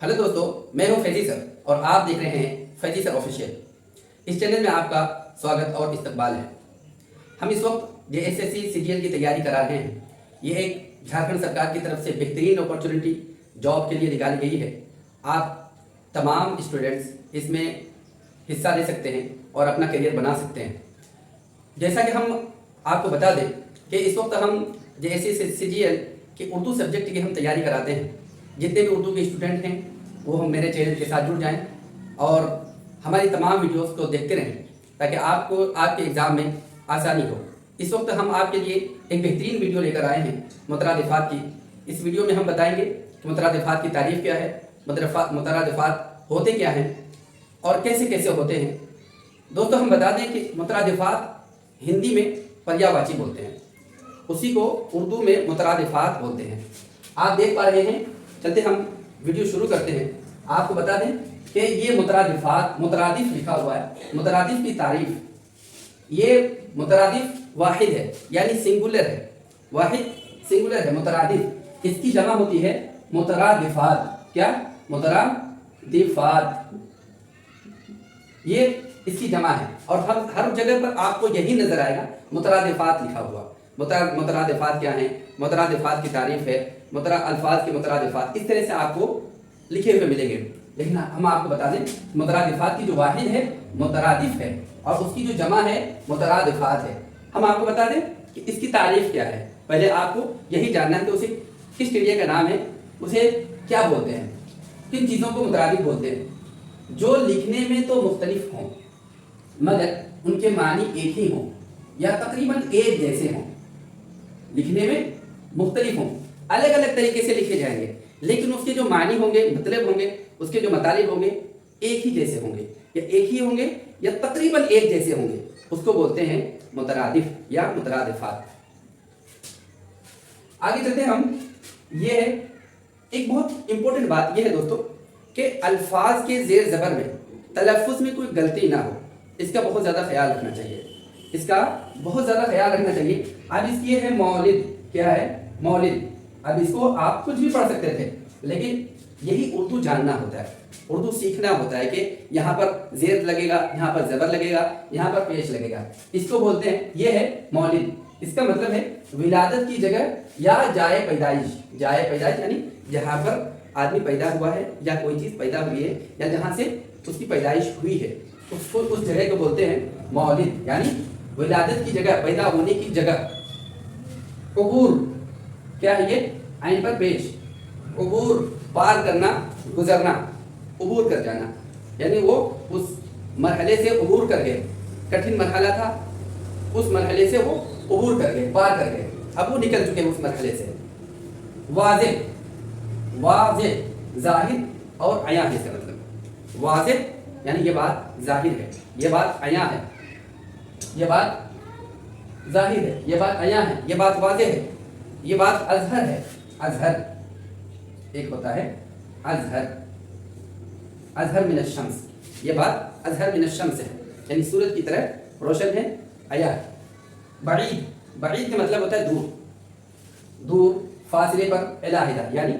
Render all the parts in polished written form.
Hello दोस्तों, मैं हूं फैजी सर और आप देख रहे हैं फैजी सर ऑफिशियल। इस चैनल में आपका स्वागत और इस्तकबाल है। हम इस वक्त जेएसएससी सीजीएल की तैयारी करा रहे हैं। ये एक झारखंड सरकार की तरफ से बेहतरीन अपॉर्चुनिटी जॉब के लिए निकाली गई है। आप तमाम स्टूडेंट्स इसमें हिस्सा ले सकते हैं और अपना करियर बना सकते हैं। जैसा कि हम आपको बता दें कि इस वक्त हम जेएसएससी सीजीएल के उर्दू सब्जेक्ट की हम तैयारी कराते हैं। जितने भी उर्दू के स्टूडेंट हैं वो हम मेरे चैनल के साथ जुड़ जाएं और हमारी तमाम वीडियोस को देखते रहें ताकि आपको आपके एग्ज़ाम में आसानी हो। इस वक्त हम आपके लिए एक बेहतरीन वीडियो लेकर आए हैं मुतरादिफात की। इस वीडियो में हम बताएंगे कि मुतरादिफात की तारीफ़ क्या है, मुतरादिफात होते क्या हैं और कैसे कैसे होते हैं। दोस्तों, हम बता दें कि मुतरादिफात हिंदी में पर्यायवाची बोलते हैं, उसी को उर्दू में मुतरादिफात बोलते हैं। आप देख पा रहे हैं, चलते हम वीडियो शुरू करते हैं। आपको बता दें कि ये मुतरादिफात, मुतरादिफ लिखा हुआ है। मुतरादिफ की तारीफ, ये मुतरादिफ वाहिद है यानी सिंगुलर है। वाहिद सिंगुलर है। मुतरादिफ इसकी जमा होती है मुतरादिफात। क्या? मुतरादिफात, ये इसकी जमा है और हर जगह पर आपको यही नजर आएगा मुतरादिफात लिखा हुआ। मुतरादिफात क्या है? मुतरादिफात की तारीफ है, अल्फाज की मुतरादिफात, इस तरह से आपको लिखे हुए मिलेंगे। लेकिन हम आपको बता दें मुतरादिफात की जो वाहिद है मुतरादिफ है और उसकी जो जमा है मुतरादिफात है। हम आपको बता दें कि इसकी तारीफ क्या है। पहले आपको यही जानना है कि उसे किस चिड़िया का नाम है, उसे क्या बोलते हैं, किन चीज़ों को मुतरादिफ बोलते हैं। जो लिखने में तो मुख्तलिफ हों मगर उनके मानी एक ही हों या तकरीबन एक जैसे हों। लिखने में मुख्तलिफ हों, अलग अलग तरीके से लिखे जाएंगे, लेकिन उसके जो मानी होंगे, मतलब होंगे, उसके जो मतलब होंगे एक ही जैसे होंगे या एक ही होंगे या तकरीबन एक जैसे होंगे, उसको बोलते हैं मुतरादिफ या मुतरादिफात। आगे चलते हैं हम। ये है एक बहुत इंपॉर्टेंट बात, यह है दोस्तों कि अल्फाज के जेर ज़बर में तलफ़ुज़ में कोई गलती ना हो, इसका बहुत ज़्यादा ख्याल रखना चाहिए। इसका बहुत ज़्यादा ख्याल रखना चाहिए। अब इसकी है मौलिद। क्या है? मौलिद। अब इसको आप कुछ भी पढ़ सकते थे, लेकिन यही उर्दू जानना होता है, उर्दू सीखना होता है कि यहाँ पर जेर लगेगा, यहाँ पर ज़बर लगेगा, यहाँ पर पेश लगेगा। इसको बोलते हैं, ये है मौलिद। इसका मतलब है विलादत की जगह या जाए पैदाइश। जाए पैदाइश यानी जहाँ पर आदमी पैदा हुआ है या कोई चीज़ पैदा हुई है या जहाँ से उसकी पैदाइश हुई है, उसको उस जगह को बोलते हैं मौलिद, यानी विलादत की जगह, पैदा होने की जगह। उबूर क्या है? ये आइन पर पेश। उबूर पार करना, गुजरना, उबूर कर जाना, यानी वो उस मरहले से उबूर कर गए। कठिन मरहला था, उस मरहले से वो उबूर कर गए, पार कर गए, अब वो निकल चुके उस मरहले से। वाज़े, वाज़े जाहिर और अया है। इसका मतलब वाज़े यानी ये बात जाहिर है, ये बात अया है, ये बात जाहिर है, ये बात अया है, ये बात वाज़े है, ये बात अजहर है। अजहर एक होता है अजहर, अजहर मिन अश-शम्स, ये बात अजहर मिन अश-शम्स है, यानी सूरज की तरह रोशन है, अया। बईद, बईद का मतलब होता है दूर, दूर, फासले पर, इलाहिदा यानी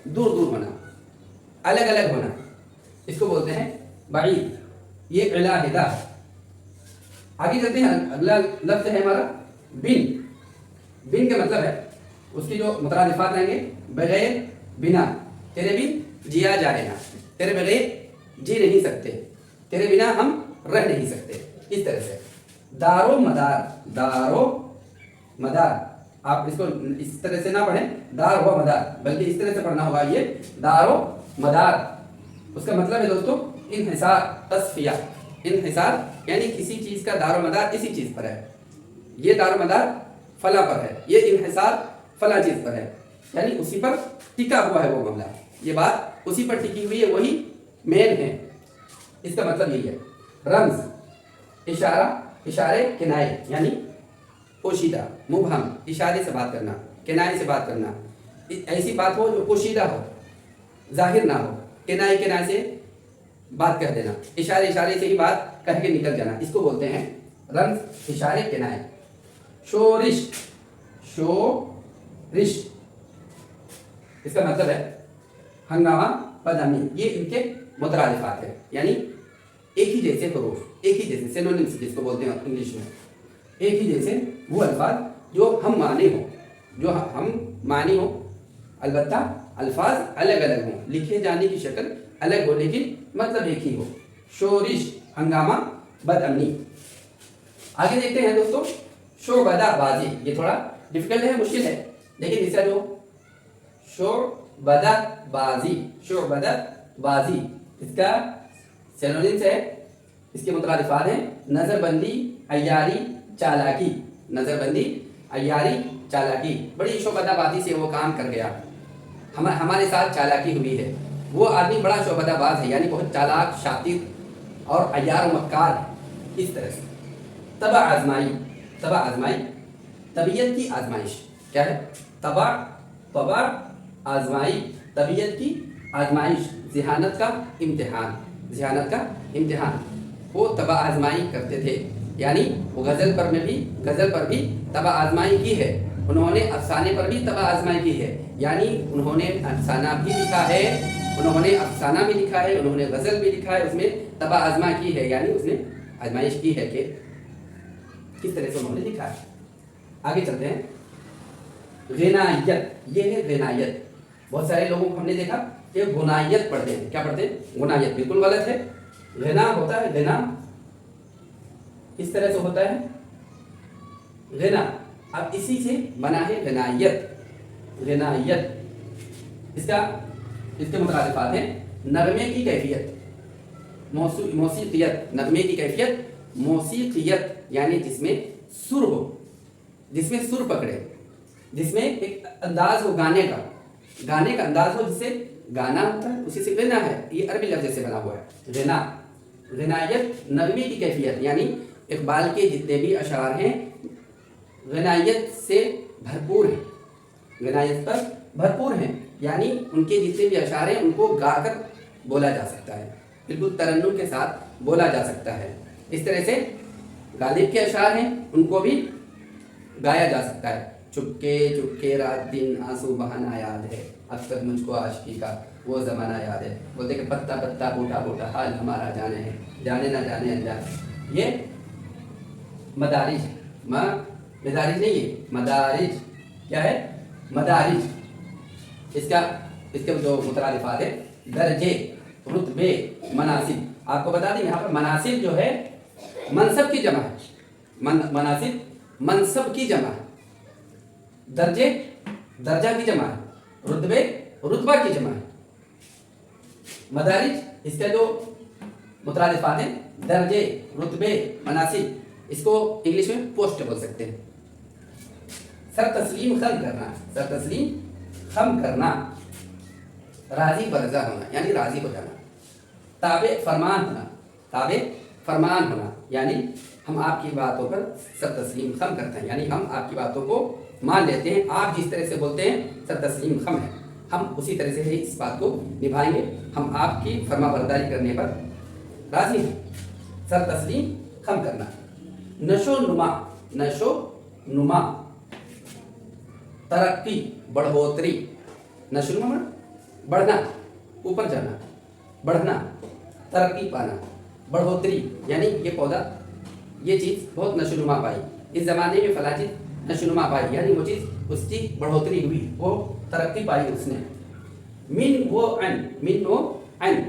दूर दूर होना, अलग अलग होना, इसको बोलते हैं बईद, ये इलाहिदा। आगे चलते हैं। अगला लफ्ज़ है हमारा बिन। बिन का मतलब है उसकी जो मुतरादिफात आएंगे, बगैर, बिना, तेरे बिन जिया जाएगा, तेरे बगैर जी नहीं सकते, तेरे बिना हम रह नहीं सकते, इस तरह से। दारो मदार, दारो मदार, आप इसको इस तरह से ना पढ़ें दार व मदार, बल्कि इस तरह से पढ़ना होगा, ये दारो मदार। उसका मतलब है दोस्तों इन्हिसार, तस्फिया। इन्हिसार यानी किसी चीज़ का दारो मदार इसी चीज़ पर है, ये दारो मदार फला पर है, ये इन्हिसार फला चीज़ पर है, यानी उसी पर टिका हुआ है वो मामला, ये बात उसी पर टिकी हुई है, वही मेन है। इसका मतलब यही है। रम्ज, इशारा, इशारे, किनाए यानी पोशीदा, मुबहम, इशारे से बात करना, किनाए से बात करना, ऐसी बात हो जो पोशीदा हो, जाहिर ना हो, किनाए किनाए से बात कह देना, इशारे इशारे से ही बात कह के निकल जाना, इसको बोलते हैं रम्ज, इशारे, किनाए। शोरिश, शोरिश इसका मतलब है हंगामा बदअमनी, ये इनके मुतरादिफात है, यानी एक ही जैसे हरूफ, एक ही जैसे सिनोनिम्स जिसको बोलते हैं इंग्लिश में, एक ही जैसे वो अल्फाज जो हम माने हो, जो हम मानी हो, अलबत्ता अल्फाज अलग अलग हों, लिखे जाने की शक्ल अलग हो लेकिन मतलब एक ही हो। शोरिश हंगामा, बदअमनी। आगे देखते हैं दोस्तों, शोरबदाबाजी, ये थोड़ा डिफिकल्ट है, मुश्किल है, लेकिन इसका जो शोरबदाबाजी, शोरबदाबाजी इसका सिनोनिम्स है, इसके मुतरादिफात हैं नजरबंदी, अय्यारी, चालाकी। नजरबंदी, अय्यारी, चालाकी। बड़ी शोरबदाबाजी से वो काम कर गया, हमारे साथ चालाकी हुई है, वो आदमी बड़ा शोरबदाबाज है, यानी बहुत चालाक, शातिर और अय्यार व मक्कार है, इस तरह से। तबा आजमाई, तबा आजमाई, तबीयत की आजमाइश। क्या है? तबा, तबा आजमाई, तबीयत की आजमाइश, ज़हानत का इम्तिहान, ज़हानत का इम्तिहान। वो तबा आजमाई करते थे, यानी वो गज़ल पर भी तबा आजमाई की है, उन्होंने अफसाने पर भी तबा आजमाई की है, यानी उन्होंने अफसाना भी लिखा है, उन्होंने अफसाना भी लिखा है, उन्होंने गज़ल भी लिखा है, उसमें तबा आजमा की है, यानी उसने आजमाइश की है कि किस तरह से उन्होंने लिखा है। आगे चलते हैं, ग़िनायत, ये है ग़िनायत। बहुत सारे लोगों को हमने देखा कि गुनायत पढ़ते हैं, क्या पढ़ते हैं? गुनायत, बिल्कुल गलत है। ग़िना होता है ग़िना, इस तरह से होता है ग़िना। अब इसी से बना है ग़िनायत, ग़िनायत। इसके मुतरादिफात हैं नगमे की कैफियत, मौसीक़ियत, नगमे की कैफियत, मौसीक़ियत यानी जिसमें सुर हो, जिसमें सुर पकड़े, जिसमें एक अंदाज हो गाने का अंदाज हो, जिससे गाना होता है, उसी से ग़िना है, ये अरबी लफ्ज़ से बना हुआ है ग़िना। ग़िनायत नगमे की कैफियत, यानी इक़बाल के जितने भी अशार हैं ग़िनायत से भरपूर हैं, ग़िनायत पर भरपूर हैं, यानी उनके जितने भी अशार हैं उनको गाकर बोला जा सकता है, बिल्कुल तरन्नुम के साथ बोला जा सकता है। इस तरह से गालिब के अशार हैं, उनको भी गाया जा सकता है। चुपके चुपके रात दिन आंसू बहाना याद है, अब तक मुझको आशिकी का वो ज़माना याद है। बोलते कि पत्ता पत्ता बूटा बूटा हाल हमारा जाने है, जाने ना जाने अनजाने। ये मदारिज, मदारिज नहीं है मदारिज। क्या है? मदारिज। इसके जो मुतरादिफात है दर्जे, रुतबे, मनासिब। आपको बता दें यहाँ पर मनासिब जो है मनसब की जमा है, मनासिब मनसब की जमा है, दर्जे दर्जा की जमा है, रुतबे रुतबा की जमा है। मदारिज इसका जो मुतरादिफात हैं दर्जे, रुतबे, मनासिब, इसको इंग्लिश में पोस्ट बोल सकते हैं। सर तस्लीम खम करना, सर तस्लीम खम करना, राजी बरजा होना यानी राजी हो जाना, ताबे फरमान होना, ताबे फरमान होना, यानी हम आपकी बातों पर सर तस्लीम खम करते हैं, यानी हम आपकी बातों को मान लेते हैं। आप जिस तरह से बोलते हैं सर तस्लीम खम है, हम उसी तरह से इस बात को निभाएंगे, हम आपकी फरमाबरदारी करने पर राजी हैं। सर तस्लीम खम करना। नशो नुमा, नशो नुमा, तरक्की, बढ़ोतरी। नशो नुमा बढ़ना, ऊपर जाना, बढ़ना, तरक्की पाना, बढ़ोतरी, यानी ये पौधा, ये चीज़ बहुत नशोनुमा पाई, इस ज़माने में फला चीज़ नशोनुमा पाई, यानी वो चीज़ उसकी बढ़ोतरी हुई, वो तरक्की पाई उसने। मिन वो अन, मिन वो अन,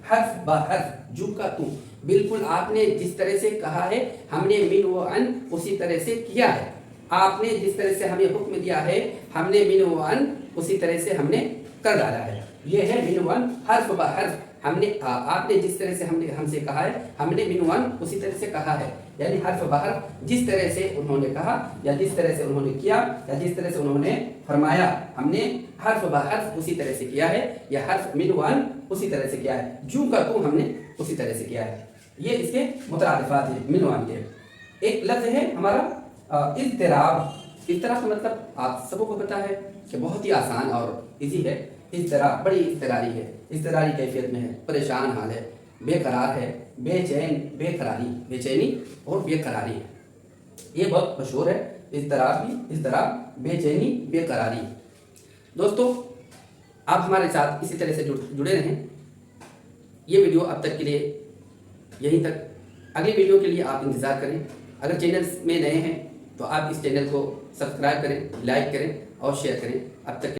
हर्फ ब हर्फ, जू का तू, बिल्कुल आपने जिस तरह से कहा है हमने मिन वो अन उसी तरह से किया है। आपने जिस तरह से हमें हुक्म दिया है हमने मिन वो अन उसी तरह से हमने कर डाला है। ये है मिन व अन, हर्फ ब हर्फ, हमने आपने जिस तरह से हमसे कहा है हमने मिन व अन उसी तरह से कहा है, यानी हर्फ ब हर्फ जिस तरह से उन्होंने कहा या जिस तरह से उन्होंने किया या जिस तरह से उन्होंने फरमाया हमने हर्फ ब हर्फ उसी तरह से किया है, या हर्फ मिन व अन उसी तरह से किया है, जू का तू हमने उसी तरह से किया है। ये इसके मुतरादिफात हैं मिन व अन के। एक लफ्ज़ है हमारा इज़्तिराब। इज़्तिराब का मतलब आप सबको पता है कि बहुत ही आसान और इजी है। इज़्तिराब बड़ी इज़्तिरारी है, इज़्तिरारी कैफियत में है, परेशान हाल है, बेकरार है, बेचैन, बेकरारी, बेचैनी और बेकरारी है। ये बहुत मशहूर है इज़्तिराब भी, इज़्तिराब, बेचैनी, बेकरारी। दोस्तों آپ ہمارے ساتھ اسی طرح سے جڑے رہیں. یہ ویڈیو اب تک کے لیے یہیں تک. اگلی ویڈیو کے لیے آپ انتظار کریں. اگر چینل میں نئے ہیں تو آپ اس چینل کو سبسکرائب کریں، لائک کریں اور شیئر کریں. اب تک